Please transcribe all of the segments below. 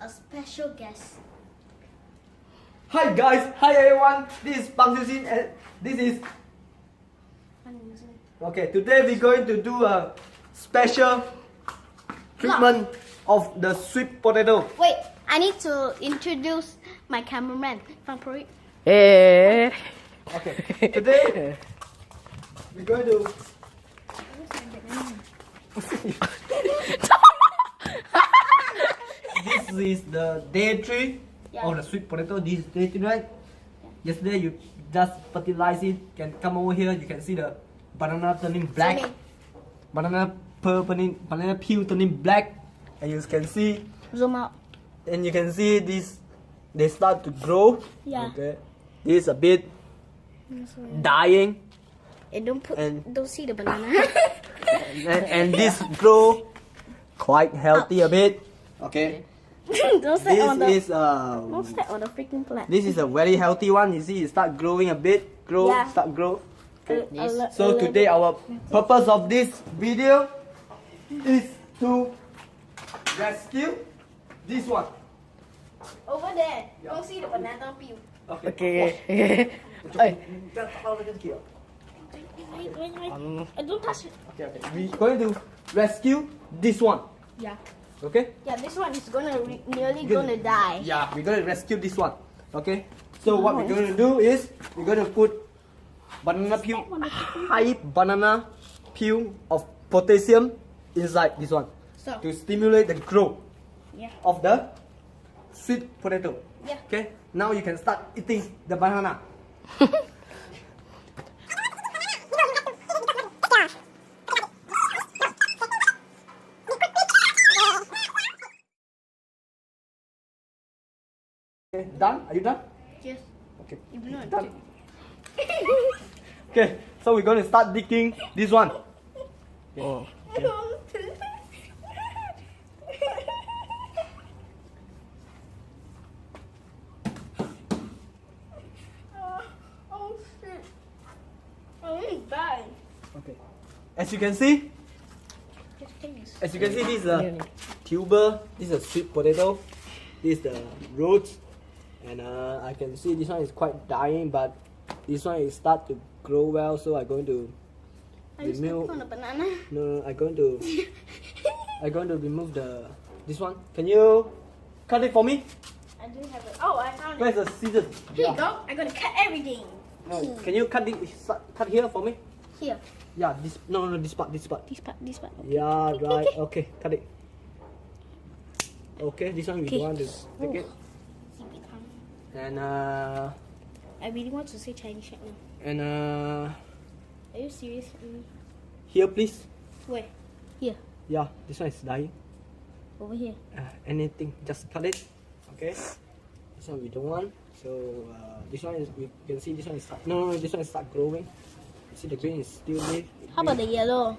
a special guest. Hi guys, hi everyone. This is Bang Siu and this is okay. Today we're going to do a special treatment of the sweet potato. Wait, I need to introduce my cameraman. Fang Puri. Hey. Okay, today we're going to this is the day 3 of the sweet potato. This is day 3, right? Yesterday you just fertilize it. Can come over here. You can see the banana turning black. Banana peel turning black, and you can see. Zoom out. And you can see this. They start to grow. Yeah. Okay. This is a bit dying. Don't see the banana. and this grow quite healthy a bit. Okay. Don't step on the. This is Don't step on the freaking plant. this is a very healthy one. You see, it start growing a bit. Yeah. Start grow. So So today our purpose of this video is to rescue this one. over there. Don't see the banana peel. Okay. Hey. I don't touch it. Okay. We're going to rescue this one. Yeah. Okay. Yeah, this one is nearly gonna die. Yeah, we're going to rescue this one. Okay. So what we're going to do is we're going to put banana peel, high banana peel of potassium inside this one So to stimulate the growth yeah. of the sweet potato. Yeah. Okay. Now you can start eating the banana. Okay, done? Are you done? Yes. Okay. Even though Done. Okay, so we're going to start digging this one. Oh. Oh shit. Oh, he's dying. Okay. As you can see, this is a tuber. This is a sweet potato. This is the roots, and I can see this one is quite dying, but this one is start to grow well. So I'm going to Are you stepping remove. on the banana? No, I'm going to remove this one. Can you cut it for me? I do have it. Oh, I found it. Where's the scissors? Here you go. I'm gonna cut everything. No, can you cut here for me? Here. Yeah, this this part. This part. Yeah, right. Okay, cut it. Okay, this one we Okay. don't want to take it. And I really want to say Chinese right now. and Are you serious? here please. Where? Here. Yeah, this one is dying. Over here. Anything, just cut it. Okay. This one we don't want. So this one is we can see this one is start. No, this one is start growing. See the green is still there. How about the yellow?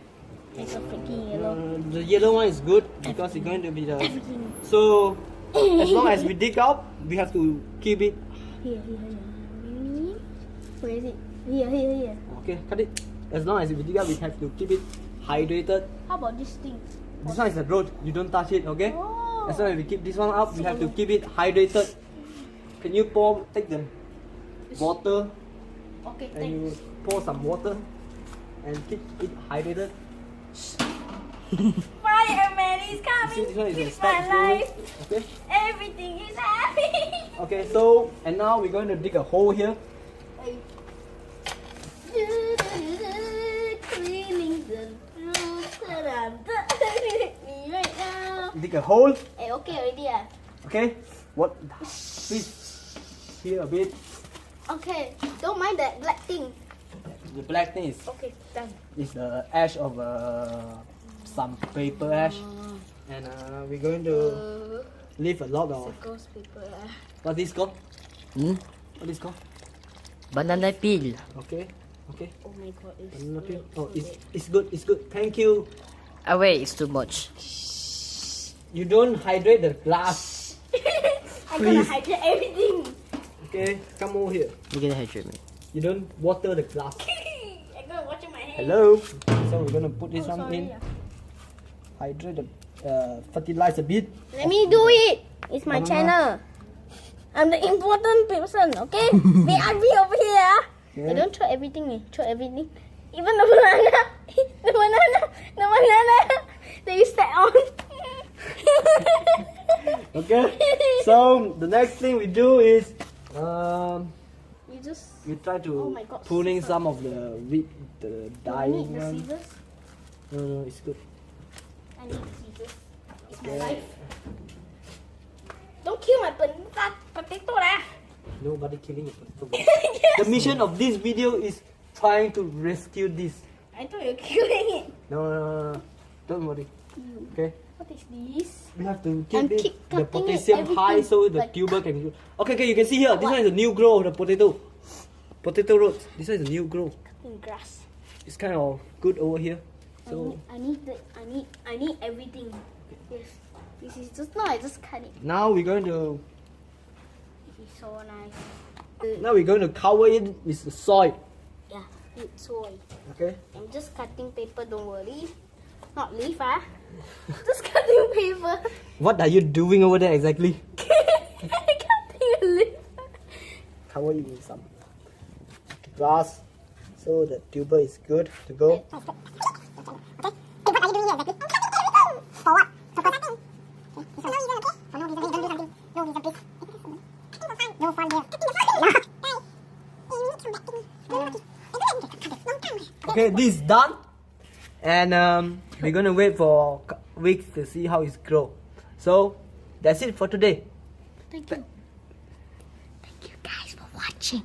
It's a freaking yellow. The yellow one is good because it's going to be the. Everything. So as long as we dig out, we have to keep it. Here. Where is it? Here. Okay, cut it. As long as we dig out, we have to keep it hydrated. How about this thing? This one is the road. You don't touch it, okay? Oh. As long as we keep this one up, we have to keep it hydrated. Can you take the water Okay, and you thanks. pour some water and keep it hydrated? Fireman is You see, coming this one is to the start my growing. life. Okay. Everything is happy. Okay. So and now we're going to dig a hole here. Cleaning the rooms that I'm me right now. Dig a hole. Hey, okay already ah. Okay. What? Please. Here a bit. Okay, don't mind that black thing. The black thing Okay, done. is the ash of some paper ash, and we're going to leave a lot of. Circles paper ah. What this called? Hmm? What this called? Banana peel. Okay. Okay. Oh my god, it's Banana peel. so Oh, it's good. It's good. Thank you. Away, it's too much. You don't hydrate the glass. I'm gonna Please. hydrate everything. Okay, come over here. You're gonna hydrate me. You don't water the glass. I'm gonna wash my hands. Hello. So we're gonna put this Oh, one sorry, in. ah. Hydrate the fertilize a bit. Let me do it. It's my Banana. channel. I'm the important person, okay? VIP over here. Yeah. I don't throw everything. Throw everything. Even the banana. The banana. That you step on. Okay. So the next thing we do is You just. we try to Oh my God, pulling scissors. some of the I dying need the one. scissors. No, it's good. I need the scissors. It's my Okay. life. Don't kill my potato lah. Nobody killing a potato. The mission of this video is trying to rescue this. I thought you were killing it. No. Don't worry. Okay. What is this? We have to I'm keep keep the cutting it, potassium high everything, so the like- tuber can grow. Okay, you can see here. This one is a new growth of the potato. Potato roots. This one is a new growth. Cutting grass. It's kind of good over here. So I need everything. Yes. This is just no. I just cut it. now we're going to It's so nice. cover it with the soil. Yeah, it's soy. Okay. I'm just cutting paper. Don't worry. Not leaf, ah. Just cutting paper. What are you doing over there exactly? Cutting a leaf. Cover it with some grass so the tuber is good to go. Okay, this is done, and we're gonna wait for weeks to see how it's grow. So that's it for today. Thank you. Thank you guys for watching.